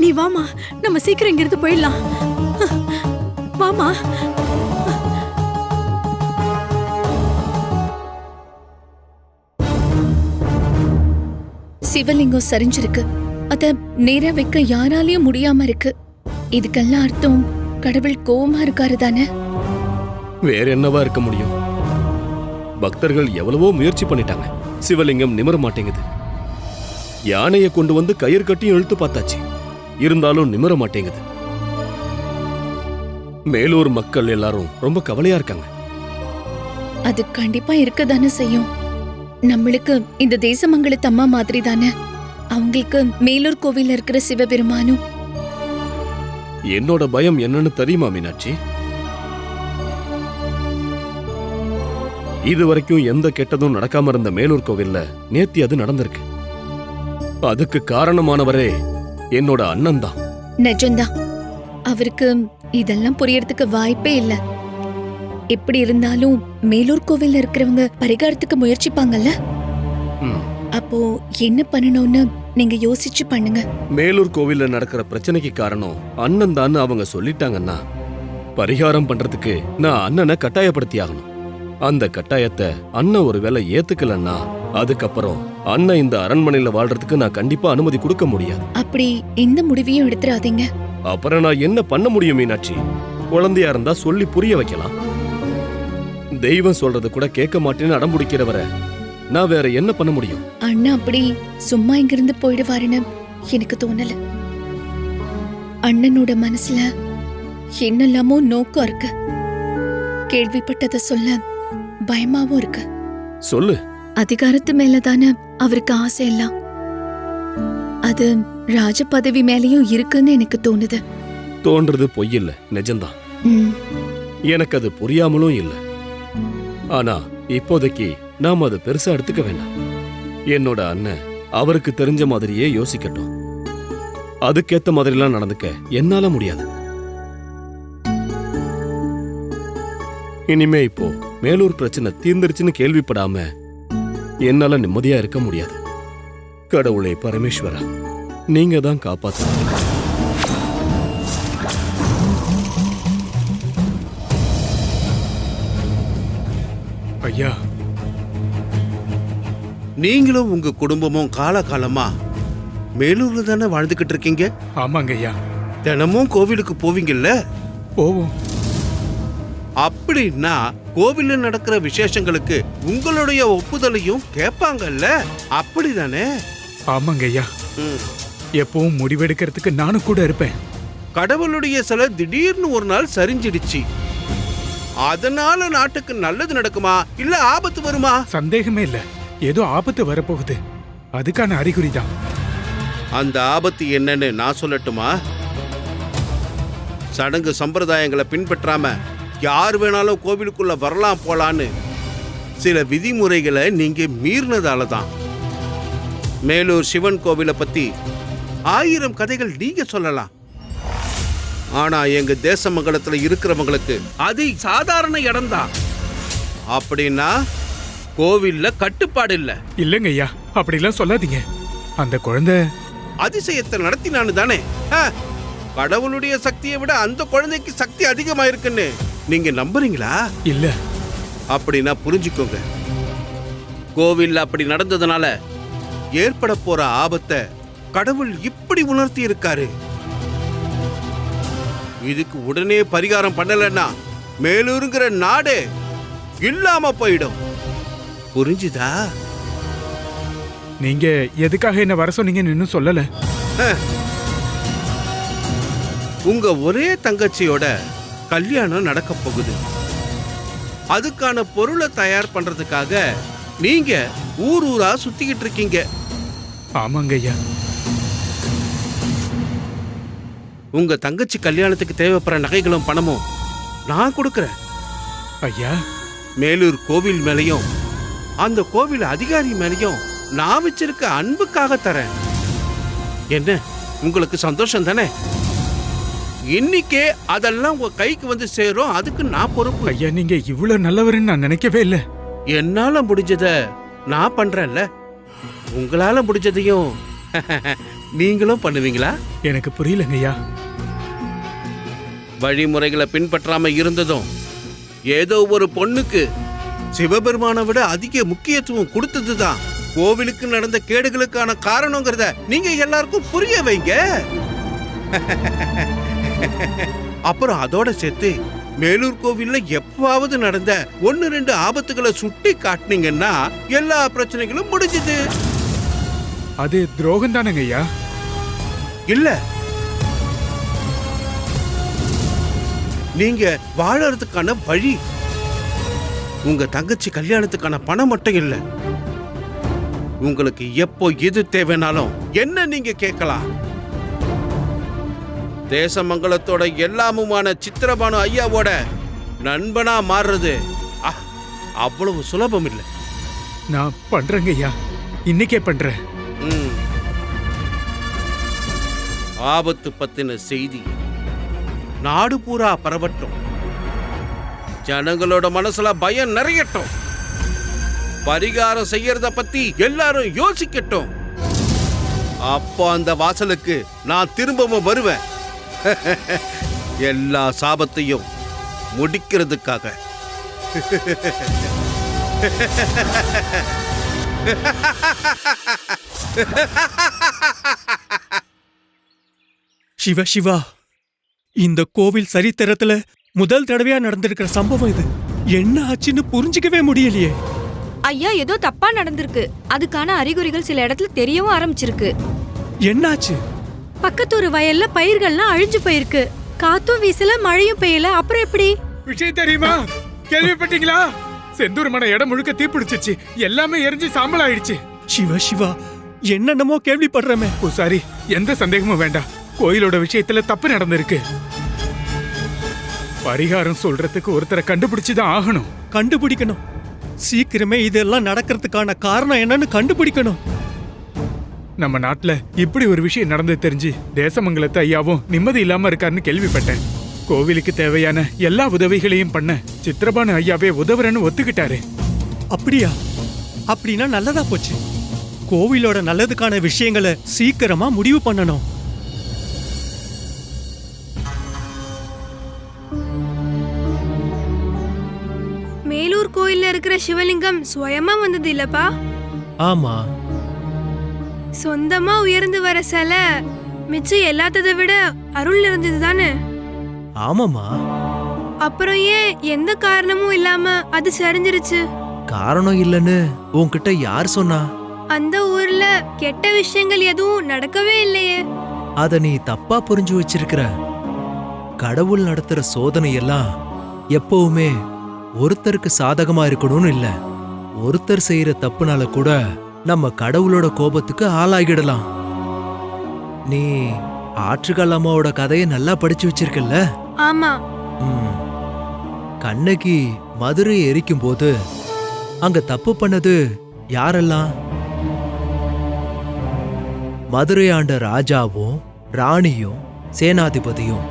நீ வாமா, நம்ம சீக்கிரம் இங்கிருந்து போயிடலாம். வாமா. சிவலிங்கம் சரிஞ்சிருக்கு. அத நேரா வைக்க யாராலையும் முடியாம இருக்கு. இதுக்கெல்லாம் அர்த்தம் கடவுள் கோவமா இருக்காரு தானே? வேற என்னவா இருக்க முடியும்? பக்தர்கள் எவ்வளவோ முயற்சி பண்ணிட்டாங்க, சிவலிங்கம் நிமிர மாட்டேங்குது. யானையை கொண்டு வந்து கயிறு கட்டியும் இழுத்து பார்த்தாச்சு, இருந்தாலும் நிமிர மாட்டேங்குது. மேலூர் மக்கள் எல்லாரும் ரொம்ப கவலையா இருக்காங்க. அது கண்டிப்பா இருக்கதானே செய்யும். நம்மளுக்கு இந்த தேசமங்கலத்து அம்மா மாதிரி தானே அவங்களுக்கு மேலூர் கோவில்ல இருக்கிற சிவபெருமானும். என்னோட பயம் என்னன்னு தெரியுமா மீனாட்சி? இது வரைக்கும் எந்த கெட்டதும் நடக்காம இருந்த மேலூர் கோவில்ல நேத்தி அது நடந்திருக்கு. அதுக்கு காரணமானவரே என்னோட அண்ணன் தான். நிஜம்தான். அவருக்கு இதெல்லாம் புரியறதுக்கு வாய்ப்பே இல்ல. எப்படி இருந்தாலும் மேலூர் கோவில்ல இருக்கிறவங்க பரிகாரத்துக்கு முயற்சிப்பாங்கல்ல. அப்போ என்ன பண்ணணும்னு நீங்க யோசிச்சு பண்ணுங்க. மேலூர் கோவில்ல நடக்கிற பிரச்சனைக்கு காரணம் அண்ணன் தான் அவங்க சொல்லிட்டாங்கன்னா பரிகாரம் பண்றதுக்கு நான் அண்ணனை கட்டாயப்படுத்தி ஆகணும். அந்த கட்டாயத்தை அண்ணன் ஒருவேளை ஏத்துக்கலன்னா அதுக்கப்புறம் அண்ணன் இந்த அரண்மனையில வாழ்றதுக்கு நான் கண்டிப்பா அனுமதி கொடுக்க முடியாது. அப்படி எந்த முடிவையும் எடுத்துறாதீங்க. அப்புறம் நான் என்ன பண்ண முடியும் மீனாட்சி? குழந்தையா இருந்தா சொல்லி புரிய வைக்கலாம். தெய்வம் சொல்றது கூட கேட்க மாட்டேன்னு அடம்பிடிக்கிறவரை நான் வேற என்ன பண்ண முடியும்? அண்ணா அப்படி சும்மா இங்கிருந்து போயிடுவாருன்னு எனக்கு தோணல. அண்ணனோட மனசுல என்னெல்லாமோ நோக்கம் இருக்கு. கேள்விப்பட்டதை சொல்ல பயமாவும் இருக்கு. சொல்லு. அதிகாரத்து மேலதானே அவருக்கு ஆசை எல்லாம். அது ராஜ பதவி மேலயும் இருக்குன்னு எனக்கு தோணுது. தோன்றது பொய்யில்ல, நிஜம்தான். எனக்கு அது புரியாமலும் இல்ல. ஆனா இப்போதைக்கு நாம அதை பெருசா எடுத்துக்க வேண்டாம். என்னோட அண்ணன் அவருக்கு தெரிஞ்ச மாதிரியே யோசிக்கட்டும். அதுக்கேத்த மாதிரிலாம் நடந்துக்க என்னால முடியாது. இனிமே இப்போ மேலூர் பிரச்சனை தீர்ந்துருச்சுன்னு கேள்விப்படாம என்னால நிம்மதியா இருக்க முடியாது. கடவுளே பரமேஸ்வரா, நீங்க தான் காப்பாத்தணும். ஐயா, நீங்களும் உங்க குடும்பமும் காலகாலமா மேலூர்ல தானே வாழ்ந்துகிட்டு இருக்கீங்க? ஆமாங்க ஐயா. தினமும் கோவிலுக்கு போவீங்கல்ல? போவோம். அப்படின்னா கோவில்ல நடக்கிற விசேஷங்களுக்கு உங்களுடைய ஒப்புதலையும் கேட்பாங்கல்ல, அப்படிதானே? ஆமாங்க ஐயா. எப்பவும் முடிவெடுக்கிறதுக்கு நானும் கூட இருப்பேன். கடவுளுடைய சிலை திடீர்னு ஒரு நாள் சரிஞ்சிடுச்சு. அதனால நாட்டுக்கு நல்லது நடக்குமா இல்ல ஆபத்து வருமா? சந்தேகமே இல்ல, ஏதோ ஆபத்து வரப்போகுது. அதுக்கான அறிகுறி தான். அந்த ஆபத்து என்னன்னு நான் சொல்லட்டுமா? சடங்கு சம்பிரதாயங்களை பின்பற்றாம யார் வேணாலும் கோவிலுக்குள்ள வரலாம் போலான்னு சில விதிமுறைகளை நீங்க மீறினதால தான். மேலூர் சிவன் கோவிலை பத்தி 1000 கதைகள் நீங்க சொல்லலாம். ஆனா எங்க தேசமங்கலத்துல இருக்கிறவங்களுக்கு அது சாதாரண இடம்தான். அப்படின்னா கோவில்ல கட்டுப்பாடு இல்ல. இல்லங்க ஐயா, அப்படிலாம் சொல்லாதீங்க. அந்த குழந்தை அதிசயத்தை நடத்தினானு தானே? கடவுளுடைய சக்தியை விட அந்த குழந்தைக்கு சக்தி அதிகமா இருக்குன்னு நீங்க நம்புறீங்களா? இல்ல. அப்படின்னா புரிஞ்சுக்கோங்க, கோவில் அப்படி நடந்ததுனால ஏற்பட போற ஆபத்தை கடவுள் இப்படி உணர்த்தி இருக்காரு. இதுக்கு உடனே பரிகாரம் பண்ணலன்னா மேலூருங்கிற நாடே இல்லாம போயிடும். புரிஞ்சுதா? நீங்க எதுக்காக என்ன வர சொன்னீங்கன்னு இன்னும் சொல்லல. உங்க ஒரே தங்கச்சியோட கல்யாணம் நடக்க போகுது. அதுக்கான பொருளை தயார் பண்றதுக்காக நீங்க ஊர் ஊரா சுத்திக்கிட்டு இருக்கீங்க. ஆமாங்க ஐயா. உங்க தங்கச்சி கல்யாணத்துக்கு தேவைப்படுற நகைகளும் பணமும் நான் கொடுக்கறேன். ஐயா, மேலூர் கோவில் மேலையும் அந்த கோவில் அதிகாரி மேலையும் நான் வச்சிருக்க அன்புக்காக தரேன். என்ன உங்களுக்கு சந்தோஷம் தானே? இன்னைக்கே அதெல்லாம் உங்க கைக்கு வந்து சேரும். அதுக்கு நான் பொறுப்பு. ஐயா, நீங்க இவ்வளவு நல்லவருன்னு நான் நினைக்கவே இல்லை. என்னால முடிஞ்சத நான் பண்றேன்ல, உங்களால முடிஞ்சதையும் நீங்களும் பண்ணுவீங்களா? எனக்கு புரியலங்க ஐயா. வழிமுறைகளை பின்பற்றாம இருந்ததும் ஏதோ ஒரு பொண்ணுக்கு சிவபெருமானை விட அதிக முக்கியத்துவம் கொடுத்ததுதான் கோவிலுக்கு நடந்த கேடுகளுக்கான காரணங்கிறத நீங்க எல்லாருக்கும் புரிய வைங்க. அப்புறம் அதோட சேர்த்து மேலூர் கோவில்ல எப்பாவது நடந்த 1-2 ஆபத்துகளை சுட்டி காட்டினீங்கன்னா எல்லா பிரச்சனைகளும் முடிஞ்சது. அது துரோகம் தானங்க ஐயா? இல்ல, நீங்க வாழறதுக்கான வழி. உங்க தங்கச்சி கல்யாணத்துக்கான பணம் மட்டும் இல்ல, உங்களுக்கு எப்போ எது தேவைனாலும் என்ன நீங்க கேட்கலாம். தேசமங்கலத்தோட எல்லாமுமான சித்திரபானு ஐயாவோட நண்பனா மாறுறது அவ்வளவு சுலபம் இல்லை. நான் பண்றேங்க ஐயா, இன்னைக்கே பண்றேன். ஆபத்து பத்தின செய்தி நாடு பூரா பரவட்டும், ஜனங்களோட மனசுல பயம் நிறையட்டும், பரிகாரம் செய்யறத பத்தி எல்லாரும் யோசிக்கட்டும். அப்போ அந்த வாசலுக்கு நான் திரும்பவும் வருவேன். எல்லா சாபத்தையும் முடிக்கிறதுக்காக. சிவா சிவா, இந்த கோவில் சரித்திரத்துல முதல் தடவையா நடந்திருக்கிற சம்பவம் இது. என்ன ஆச்சுன்னு புரிஞ்சுக்கவே முடியலையே. ஐயா, ஏதோ தப்பா நடந்திருக்கு. அதுக்கான அறிகுறிகள் சில இடத்துல தெரியவும் ஆரம்பிச்சிருக்கு. என்னாச்சு? பக்கத்தூர் வயல்ல பயிர்கள்லாம் அழிஞ்சு போயிருக்கு. காத்தும் வீசல, மழையும் பெய்யல. அப்புறம் எப்படி? விஷயம் தெரியுமா? கேள்விப்பட்டீங்களா? செந்தூர் மன இடம் முழுக்க தீப்பிடிச்சிச்சு. எல்லாமே எரிஞ்சு சாம்பல் ஆயிடுச்சு. சிவா சிவா, என்னென்னமோ கேள்விப்படுறமே. பூசாரி, எந்த சந்தேகமும் வேண்டாம். கோயிலோட விஷயத்துல தப்பு நடந்திருக்கு. பரிகாரம் சொல்றதுக்கு ஒருத்தரை கண்டுபிடிச்சுதான் ஆகணும். கண்டுபிடிக்கணும். சீக்கிரமே இதெல்லாம் நடக்கிறதுக்கான காரணம் என்னன்னு கண்டுபிடிக்கணும். நம்ம நாட்டுல இப்படி ஒரு விஷயம் நடந்து தெரிஞ்சு தேசமங்கலத்து ஐயாவும் நிம்மதி இல்லாம இருக்காருன்னு கேள்விப்பட்டேன். கோவிலுக்கு தேவையான எல்லா உதவிகளையும் பண்ண சித்திரபானு ஐயாவே உதவுறன்னு ஒத்துக்கிட்டாரு. அப்படியா? அப்படின்னா நல்லதா போச்சு. கோவிலோட நல்லதுக்கான விஷயங்களை சீக்கிரமா முடிவு பண்ணணும். மேலூர் கோயில்ல இருக்கிற சிவலிங்கம் சுயமா வந்தது இல்லப்பா? ஆமா. சொந்தமா உயர்ந்து வர சிலை மிச்சம் எல்லாத்ததை விட அருள் நிறைஞ்சது தானே? ஆமாமா. அப்புறம் ஏன் எந்த காரணமும் இல்லாம அது சரிஞ்சிருச்சு? காரணம் இல்லைன்னு உன்கிட்ட யார் சொன்னா? அந்த ஊர்ல கெட்ட விஷயங்கள் எதுவும் நடக்கவே இல்லையே. அத நீ தப்பா புரிஞ்சு வச்சிருக்கிற. கடவுள் நடத்துற சோதனை எல்லாம் எப்பவுமே ஒருத்தருக்கு சாதகமா இருக்கணும்னு இல்ல. ஒருத்தர் செய்யற தப்புனால கூட நம்ம கடவுளோட கோபத்துக்கு ஆளாகிடலாம். நீ ஆற்றுக்கால் அம்மாவோட கதையை நல்லா படிச்சு வச்சிருக்கல்ல? ஆமா. கண்ணகி மதுரையை எரிக்கும் போது அங்க தப்பு பண்ணது யாரெல்லாம்? மதுரை ஆண்ட ராஜாவும் ராணியும் சேனாதிபதியும்.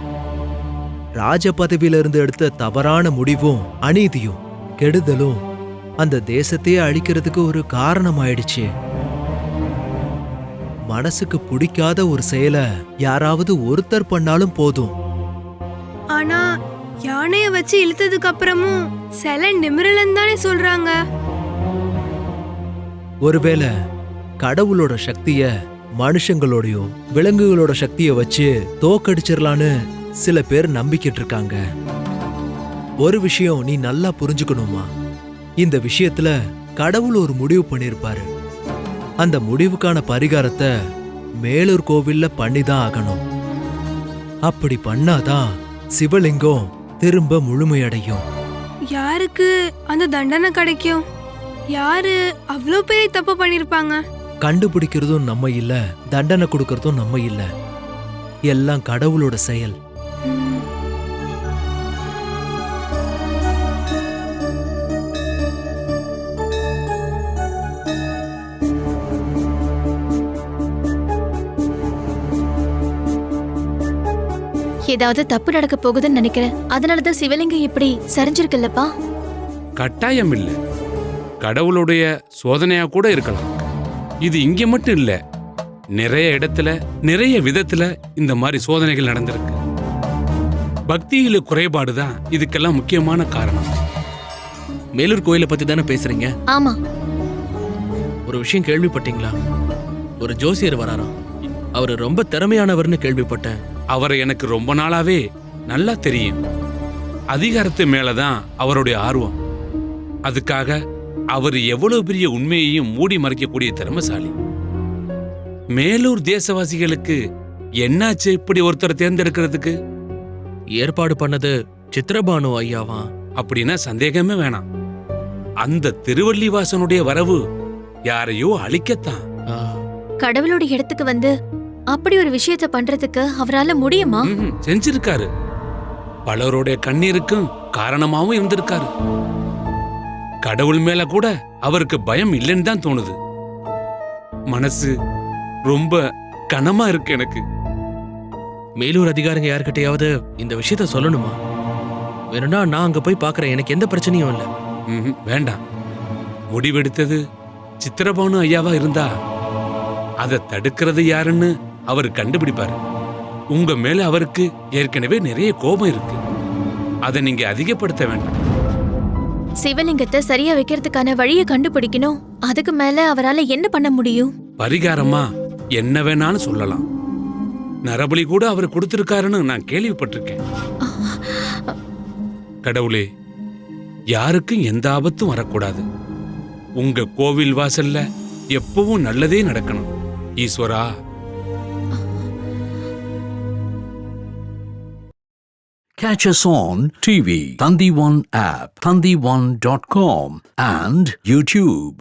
ராஜ பதவியிலிருந்து எடுத்த தவறான முடிவும் அநீதியும் கெடுதலும் அந்த தேசத்தையே அழிக்கிறதுக்கு ஒரு காரணம் ஆயிடுச்சு. மனசுக்கு பிடிக்காத ஒரு செயலை யாராவது ஒருத்தர் பண்ணாலும் போதும். ஆனா யானைய வச்சு இழுத்ததுக்கு அப்புறமும் சிலை நிமிரலன்னு தானே சொல்றாங்க. ஒருவேளை கடவுளோட சக்திய மனுஷங்களோடயோ விலங்குகளோட சக்திய வச்சு தோக்கடிச்சிடலான்னு சில பேர் நம்பிக்கிட்டு இருக்காங்க. ஒரு விஷயம் நீ நல்லா புரிஞ்சுக்கணுமா? இந்த விஷயத்துல கடவுள் ஒரு முடிவு பண்ணிருப்பாரு. அந்த முடிவுக்கான பரிகாரத்தை மேலூர் கோவில்ல பண்ணிதான் ஆகணும். அப்படி பண்ணாதான் சிவலிங்கம் திரும்ப முழுமையடையும். யாருக்கு அந்த தண்டனை கிடைக்கும்? யாரு அவ்வளோ பெரிய தப்பு பண்ணிருப்பாங்க? கண்டுபிடிக்கிறதும் நம்ம இல்ல, தண்டனை கொடுக்கறதும் நம்ம இல்ல. எல்லாம் கடவுளோட செயல். ஏதாவது தப்பு நடக்க போகுதுன்னு நினைக்கிறேன். அதனாலதான் சிவலிங்கம் இப்படி சரிஞ்சிருக்குல்லப்பா. கட்டாயம் இல்ல, கடவுளுடைய சோதனையா கூட இருக்கலாம். இது இங்க மட்டும் இல்ல, நிறைய இடத்துல நிறைய விதத்துல இந்த மாதிரி சோதனைகள் நடந்திருக்கு. பக்தியில குறைபாடுதான் இதுக்கெல்லாம் முக்கியமான காரணம். மேலூர் கோயிலை பத்தி தானே பேசுறீங்க? ஆமா. ஒரு விஷயம் கேள்விப்பட்டீங்களா? ஒரு ஜோசியர் வராராம். அவரு ரொம்ப திறமையானவர்னு கேள்விப்பட்டேன். அவரை எனக்கு ரொம்ப நாளாவே நல்லா தெரியும். அதிகாரத்து மேலதான் அவருடைய ஆர்வம். அதுக்காக அவர் எவ்வளவு பெரிய உண்மையையும் மூடி மறைக்கக்கூடிய திறமைசாலி. மேலூர் தேசவாசிகளுக்கு என்னாச்சு இப்படி ஒருத்தர் தேர்ந்தெடுக்கிறதுக்கு? ஏற்பாடு பண்ணது சித்திரபானு ஐயாவா? அப்படின்னா சந்தேகமே வேணாம். அந்த திருவள்ளிவாசனுடைய வரவு யாரையோ அழிக்கத்தான். கடவுளோட இடத்துக்கு வந்து அப்படி ஒரு விஷயத்தை பண்றதுக்கு அவரால முடியுமா? செஞ்சிருக்காரு. பலருடைய கண்ணீருக்கும் காரணமாவும் இருந்திருக்காரு. கடவுள் மேல கூட அவருக்கு பயம் இல்லைன்னு தான் தோணுது. மனசு ரொம்ப கனமா இருக்கு எனக்கு. மேலூர் அதிகாரிங்க யார்கிட்டயாவது இந்த விஷயத்த சொல்லணுமா? வேணும்னா நான் அங்க போய் பார்க்கறேன், எனக்கு எந்த பிரச்சனையும் இல்லை. வேண்டாம். முடிவெடுத்தது சித்திரபானு ஐயாவா இருந்தா அதை தடுக்கிறது யாருன்னு அவர் கண்டுபிடிப்பாரு. உங்க மேல அவருக்கு ஏற்கனவே நிறைய கோபம் இருக்கு. அதை நீங்க அதிகப்படுத்த வேண்டாம். சிவலிங்கத்தை சரியா வைக்கிறதுக்கான வழியை கண்டுபிடிக்கணும். அதுக்கு மேல அவரால என்ன பண்ண முடியும்? பரிகாரமா என்ன வேணாலும் சொல்லலாம். நரபலி கூட அவர் கொடுத்திருக்காருன்னு நான் கேள்விப்பட்டிருக்கேன். கடவுளே, யாருக்கும் எந்த ஆபத்தும் வரக்கூடாது. உங்க கோவில் வாசல்ல எப்பவும் நல்லதே நடக்கணும். ஈஸ்வரா. Catch us on TV, Thandivan app, thandivan.com and YouTube.